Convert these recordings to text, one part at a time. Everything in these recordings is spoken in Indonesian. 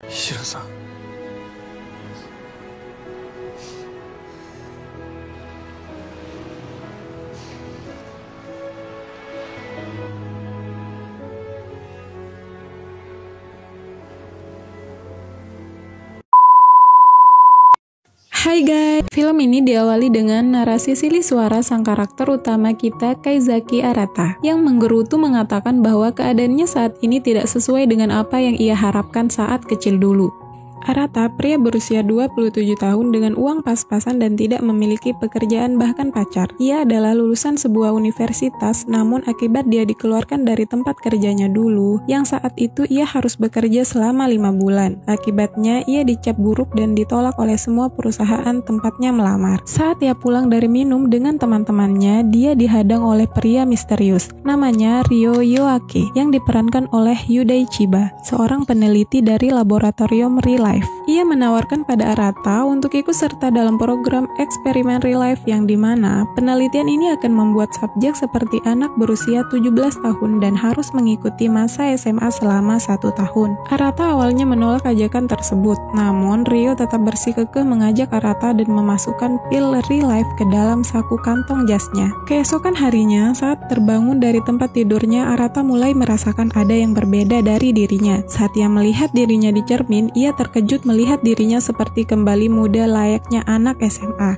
ヒロさん。Hai guys, film ini diawali dengan narasi silih suara sang karakter utama kita, Kaizaki Arata, yang menggerutu mengatakan bahwa keadaannya saat ini tidak sesuai dengan apa yang ia harapkan saat kecil dulu. Arata, pria berusia 27 tahun dengan uang pas-pasan dan tidak memiliki pekerjaan bahkan pacar. Ia adalah lulusan sebuah universitas, namun akibat dia dikeluarkan dari tempat kerjanya dulu, yang saat itu ia harus bekerja selama 5 bulan. Akibatnya, ia dicap buruk dan ditolak oleh semua perusahaan tempatnya melamar. Saat ia pulang dari minum dengan teman-temannya, dia dihadang oleh pria misterius, namanya Ryo Yoake, yang diperankan oleh Yudai Chiba, seorang peneliti dari laboratorium Real Life. Ia menawarkan pada Arata untuk ikut serta dalam program eksperimen Real Life yang dimana penelitian ini akan membuat subjek seperti anak berusia 17 tahun dan harus mengikuti masa SMA selama 1 tahun. Arata awalnya menolak ajakan tersebut, namun Ryo tetap bersikukuh mengajak Arata dan memasukkan pil Real Life ke dalam saku kantong jasnya. Keesokan harinya, saat terbangun dari tempat tidurnya, Arata mulai merasakan ada yang berbeda dari dirinya. Saat ia melihat dirinya di cermin, ia terkejut melihat dirinya seperti kembali muda layaknya anak SMA.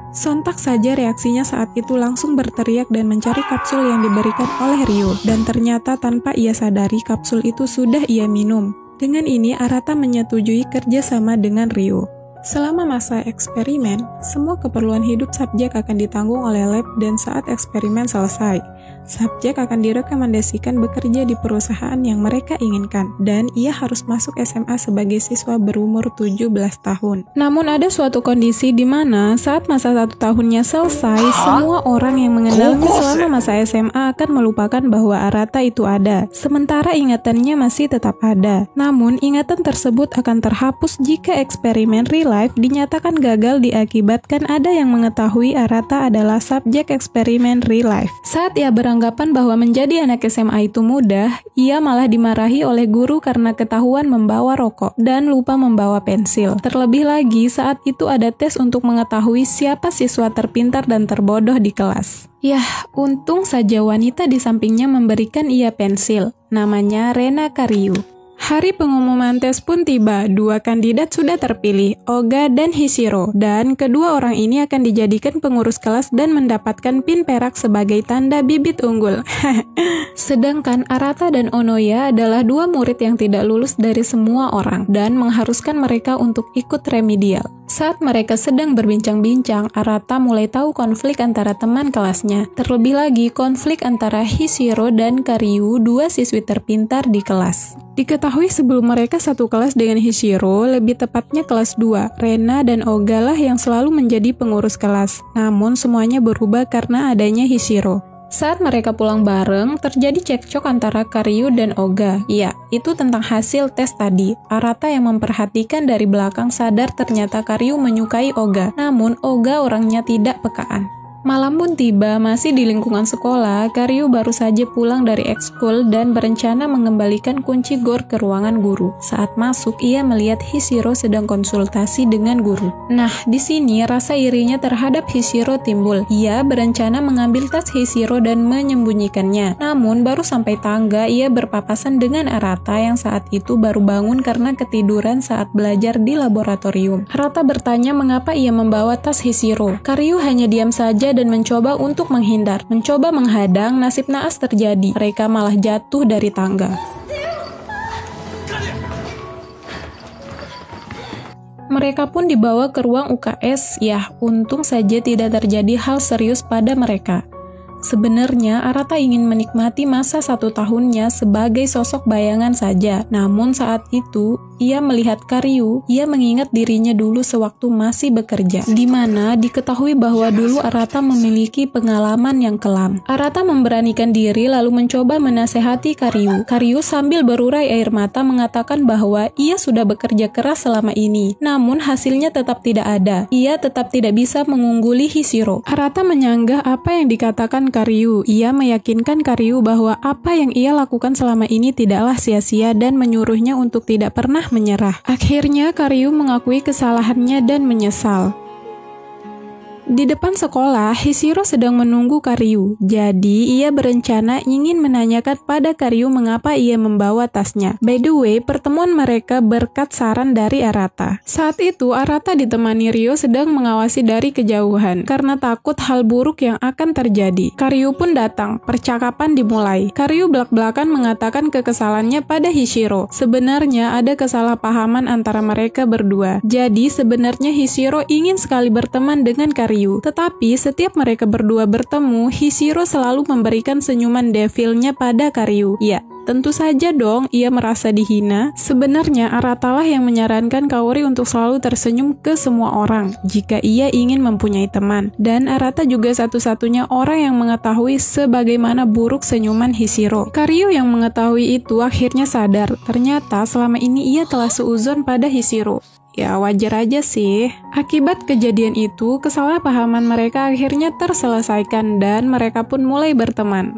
Sontak saja reaksinya saat itu langsung berteriak dan mencari kapsul yang diberikan oleh Ryo, dan ternyata tanpa ia sadari kapsul itu sudah ia minum. Dengan ini Arata menyetujui kerjasama dengan Ryo. Selama masa eksperimen, semua keperluan hidup subjek akan ditanggung oleh lab dan saat eksperimen selesai, subjek akan direkomendasikan bekerja di perusahaan yang mereka inginkan dan ia harus masuk SMA sebagai siswa berumur 17 tahun. Namun ada suatu kondisi di mana saat masa 1 tahunnya selesai, semua orang yang mengenalnya selama masa SMA akan melupakan bahwa Arata itu ada, sementara ingatannya masih tetap ada. Namun ingatan tersebut akan terhapus jika eksperimen Real Life dinyatakan gagal diakibatkan ada yang mengetahui Arata adalah subjek eksperimen Real Life. Saat ia beranggapan bahwa menjadi anak SMA itu mudah, ia malah dimarahi oleh guru karena ketahuan membawa rokok dan lupa membawa pensil. Terlebih lagi saat itu ada tes untuk mengetahui siapa siswa terpintar dan terbodoh di kelas. Yah, untung saja wanita di sampingnya memberikan ia pensil. Namanya Rena Karyu. Hari pengumuman tes pun tiba, 2 kandidat sudah terpilih, Oga dan Hishiro, dan kedua orang ini akan dijadikan pengurus kelas dan mendapatkan pin perak sebagai tanda bibit unggul. Sedangkan Arata dan Onoya adalah 2 murid yang tidak lulus dari semua orang, dan mengharuskan mereka untuk ikut remedial. Saat mereka sedang berbincang-bincang, Arata mulai tahu konflik antara teman kelasnya. Terlebih lagi, konflik antara Hishiro dan Karyu, 2 siswi terpintar di kelas. Diketahui sebelum mereka satu kelas dengan Hishiro, lebih tepatnya kelas 2, Rena dan Oga lah yang selalu menjadi pengurus kelas. Namun semuanya berubah karena adanya Hishiro. Saat mereka pulang bareng, terjadi cekcok antara Karyu dan Oga. Iya, itu tentang hasil tes tadi. Arata yang memperhatikan dari belakang sadar ternyata Karyu menyukai Oga. Namun Oga orangnya tidak pekaan. Malam pun tiba, masih di lingkungan sekolah, Karyu baru saja pulang dari ekskul dan berencana mengembalikan kunci gor ke ruangan guru. Saat masuk, ia melihat Hishiro sedang konsultasi dengan guru. Nah, di sini rasa irinya terhadap Hishiro timbul. Ia berencana mengambil tas Hishiro dan menyembunyikannya. Namun, baru sampai tangga, ia berpapasan dengan Arata yang saat itu baru bangun karena ketiduran saat belajar di laboratorium. Arata bertanya mengapa ia membawa tas Hishiro. Karyu hanya diam saja dan mencoba untuk menghindar. Mencoba menghadang, nasib naas terjadi. Mereka malah jatuh dari tangga. Mereka pun dibawa ke ruang UKS. Yah, untung saja tidak terjadi hal serius pada mereka. Sebenarnya, Arata ingin menikmati masa 1 tahunnya sebagai sosok bayangan saja. Namun saat itu, ia melihat Karyu, ia mengingat dirinya dulu sewaktu masih bekerja, di mana diketahui bahwa dulu Arata memiliki pengalaman yang kelam. Arata memberanikan diri lalu mencoba menasehati Karyu. Karyu sambil berurai air mata mengatakan bahwa ia sudah bekerja keras selama ini, namun hasilnya tetap tidak ada. Ia tetap tidak bisa mengungguli Hishiro. Arata menyanggah apa yang dikatakan Karyu. Ia meyakinkan Karyu bahwa apa yang ia lakukan selama ini tidaklah sia-sia dan menyuruhnya untuk tidak pernah pernah menyerah. Akhirnya Karyu mengakui kesalahannya dan menyesal. Di depan sekolah, Hishiro sedang menunggu Karyu. Jadi, ia berencana ingin menanyakan pada Karyu mengapa ia membawa tasnya. By the way, pertemuan mereka berkat saran dari Arata. Saat itu, Arata ditemani Ryo sedang mengawasi dari kejauhan karena takut hal buruk yang akan terjadi. Karyu pun datang. Percakapan dimulai. Karyu belak-belakan mengatakan kekesalannya pada Hishiro. Sebenarnya ada kesalahpahaman antara mereka berdua. Jadi, sebenarnya Hishiro ingin sekali berteman dengan Karyu. Tetapi setiap mereka berdua bertemu, Hishiro selalu memberikan senyuman devilnya pada Karyu. Ya, tentu saja dong ia merasa dihina. Sebenarnya Arata lah yang menyarankan Kaori untuk selalu tersenyum ke semua orang jika ia ingin mempunyai teman. Dan Arata juga satu-satunya orang yang mengetahui sebagaimana buruk senyuman Hishiro. Karyu yang mengetahui itu akhirnya sadar, ternyata selama ini ia telah seuzon pada Hishiro. Ya, wajar aja sih. Akibat kejadian itu, kesalahpahaman mereka akhirnya terselesaikan dan mereka pun mulai berteman.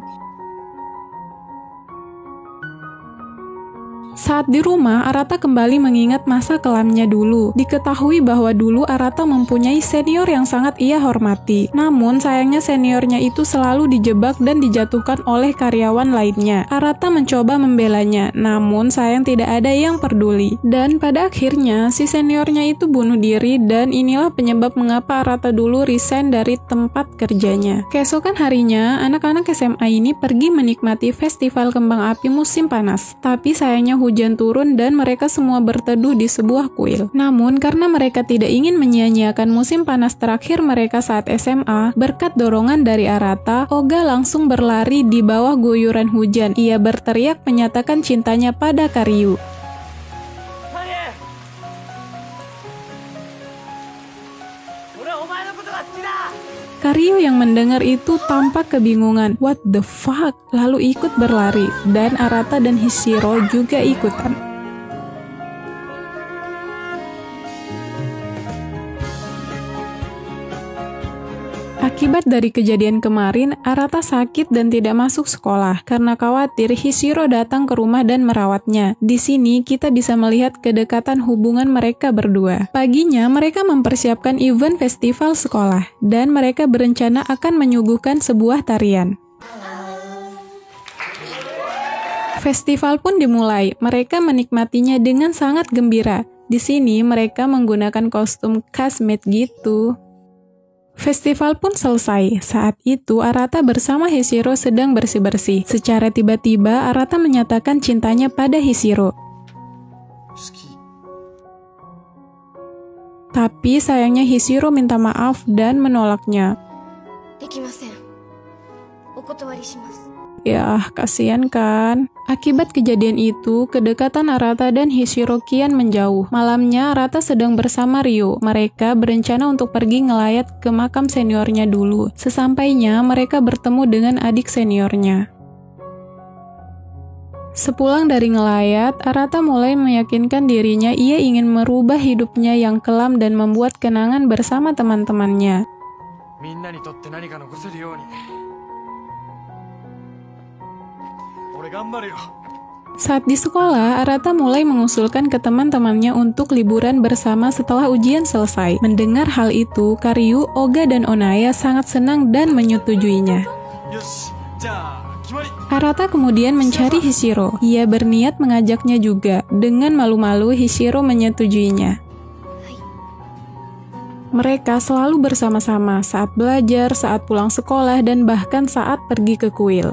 Saat di rumah, Arata kembali mengingat masa kelamnya dulu. Diketahui bahwa dulu Arata mempunyai senior yang sangat ia hormati. Namun, sayangnya seniornya itu selalu dijebak dan dijatuhkan oleh karyawan lainnya. Arata mencoba membelanya, namun sayang tidak ada yang peduli. Dan pada akhirnya, si seniornya itu bunuh diri dan inilah penyebab mengapa Arata dulu resign dari tempat kerjanya. Keesokan harinya, anak-anak SMA ini pergi menikmati festival kembang api musim panas. Tapi sayangnya hujan turun dan mereka semua berteduh di sebuah kuil. Namun, karena mereka tidak ingin menyia-nyiakan musim panas terakhir mereka saat SMA, berkat dorongan dari Arata, Oga langsung berlari di bawah guyuran hujan. Ia berteriak menyatakan cintanya pada Karyu. Karyu yang mendengar itu tampak kebingungan. What the fuck? Lalu ikut berlari, dan Arata dan Hishiro juga ikutan. Akibat dari kejadian kemarin, Arata sakit dan tidak masuk sekolah karena khawatir Hishiro datang ke rumah dan merawatnya. Di sini kita bisa melihat kedekatan hubungan mereka berdua. Paginya mereka mempersiapkan event festival sekolah dan mereka berencana akan menyuguhkan sebuah tarian. Festival pun dimulai. Mereka menikmatinya dengan sangat gembira. Di sini mereka menggunakan kostum cosplay gitu. Festival pun selesai. Saat itu, Arata bersama Hishiro sedang bersih-bersih. Secara tiba-tiba, Arata menyatakan cintanya pada Hishiro. Tapi sayangnya Hishiro minta maaf dan menolaknya. Ya, kasihan kan? Akibat kejadian itu, kedekatan Arata dan Hishiro kian menjauh. Malamnya, Arata sedang bersama Ryo. Mereka berencana untuk pergi ngelayat ke makam seniornya dulu. Sesampainya, mereka bertemu dengan adik seniornya. Sepulang dari ngelayat, Arata mulai meyakinkan dirinya ia ingin merubah hidupnya yang kelam dan membuat kenangan bersama teman-temannya. Saat di sekolah, Arata mulai mengusulkan ke teman-temannya untuk liburan bersama setelah ujian selesai. Mendengar hal itu, Karyu, Oga, dan Onaya sangat senang dan menyetujuinya. Arata kemudian mencari Hishiro. Ia berniat mengajaknya juga. Dengan malu-malu, Hishiro menyetujuinya. Mereka selalu bersama-sama saat belajar, saat pulang sekolah, dan bahkan saat pergi ke kuil.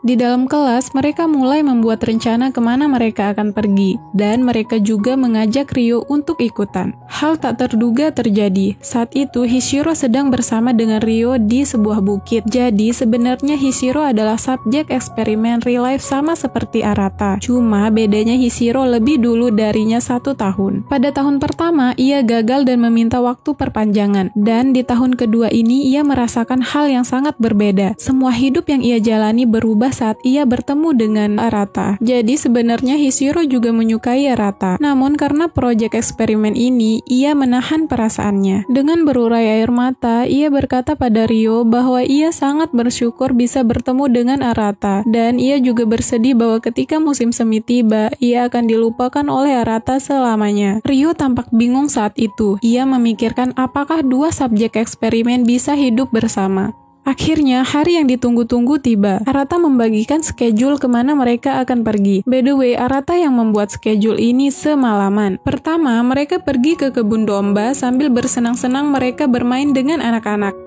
Di dalam kelas, mereka mulai membuat rencana kemana mereka akan pergi, dan mereka juga mengajak Ryo untuk ikutan. Hal tak terduga terjadi. Saat itu, Hishiro sedang bersama dengan Ryo di sebuah bukit. Jadi, sebenarnya Hishiro adalah subjek eksperimen real life sama seperti Arata. Cuma, bedanya Hishiro lebih dulu darinya 1 tahun. Pada tahun pertama, ia gagal dan meminta waktu perpanjangan. Dan di tahun kedua ini, ia merasakan hal yang sangat berbeda. Semua hidup yang ia jalani berubah saat ia bertemu dengan Arata. Jadi sebenarnya Hishiro juga menyukai Arata. Namun karena proyek eksperimen ini, ia menahan perasaannya. Dengan berurai air mata, ia berkata pada Ryo bahwa ia sangat bersyukur bisa bertemu dengan Arata. Dan ia juga bersedih bahwa ketika musim semi tiba, ia akan dilupakan oleh Arata selamanya. Ryo tampak bingung saat itu. Ia memikirkan apakah dua subjek eksperimen bisa hidup bersama. Akhirnya, hari yang ditunggu-tunggu tiba. Arata membagikan schedule kemana mereka akan pergi. By the way, Arata yang membuat schedule ini semalaman. Pertama, mereka pergi ke kebun domba sambil bersenang-senang mereka bermain dengan anak-anak.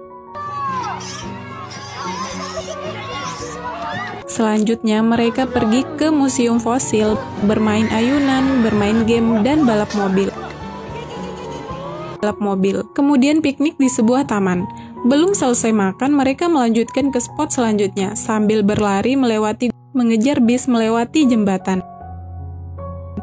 Selanjutnya, mereka pergi ke museum fosil, bermain ayunan, bermain game, dan balap mobil. Kemudian piknik di sebuah taman. Belum selesai makan, mereka melanjutkan ke spot selanjutnya, sambil berlari mengejar bis melewati jembatan.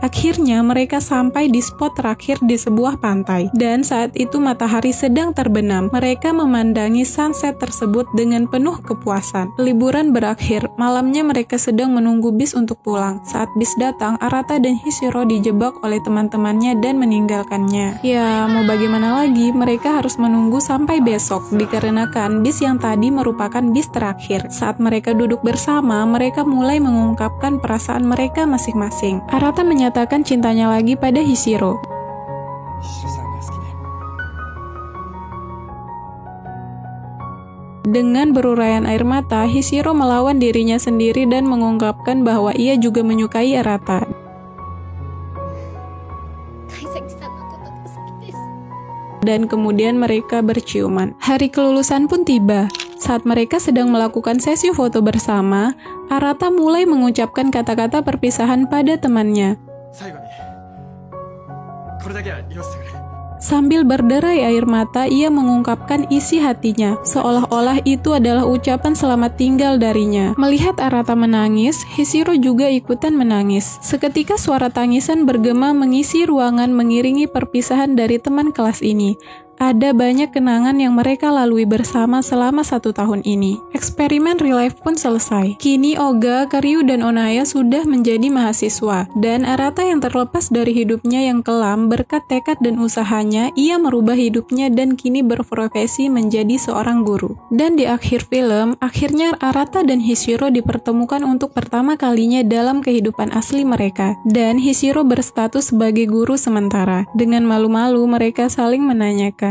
Akhirnya mereka sampai di spot terakhir di sebuah pantai, dan saat itu matahari sedang terbenam. Mereka memandangi sunset tersebut dengan penuh kepuasan. Liburan berakhir, malamnya mereka sedang menunggu bis untuk pulang. Saat bis datang, Arata dan Hishiro dijebak oleh teman-temannya dan meninggalkannya. Ya, mau bagaimana lagi, mereka harus menunggu sampai besok, dikarenakan bis yang tadi merupakan bis terakhir. Saat mereka duduk bersama, mereka mulai mengungkapkan perasaan mereka masing-masing. Arata menyatakan cintanya lagi pada Hishiro. Dengan beruraian air mata, Hishiro melawan dirinya sendiri dan mengungkapkan bahwa ia juga menyukai Arata. Dan kemudian mereka berciuman. Hari kelulusan pun tiba. Saat mereka sedang melakukan sesi foto bersama, Arata mulai mengucapkan kata-kata perpisahan pada temannya. Sambil berderai air mata, ia mengungkapkan isi hatinya, seolah-olah itu adalah ucapan selamat tinggal darinya. Melihat Arata menangis, Hishiro juga ikutan menangis. Seketika suara tangisan bergema mengisi ruangan mengiringi perpisahan dari teman kelas ini. Ada banyak kenangan yang mereka lalui bersama selama 1 tahun ini. Eksperimen real life pun selesai. Kini Oga, Karyu, dan Onaya sudah menjadi mahasiswa. Dan Arata yang terlepas dari hidupnya yang kelam berkat tekad dan usahanya, ia merubah hidupnya dan kini berprofesi menjadi seorang guru. Dan di akhir film, akhirnya Arata dan Hishiro dipertemukan untuk pertama kalinya dalam kehidupan asli mereka. Dan Hishiro berstatus sebagai guru sementara. Dengan malu-malu mereka saling menanyakan,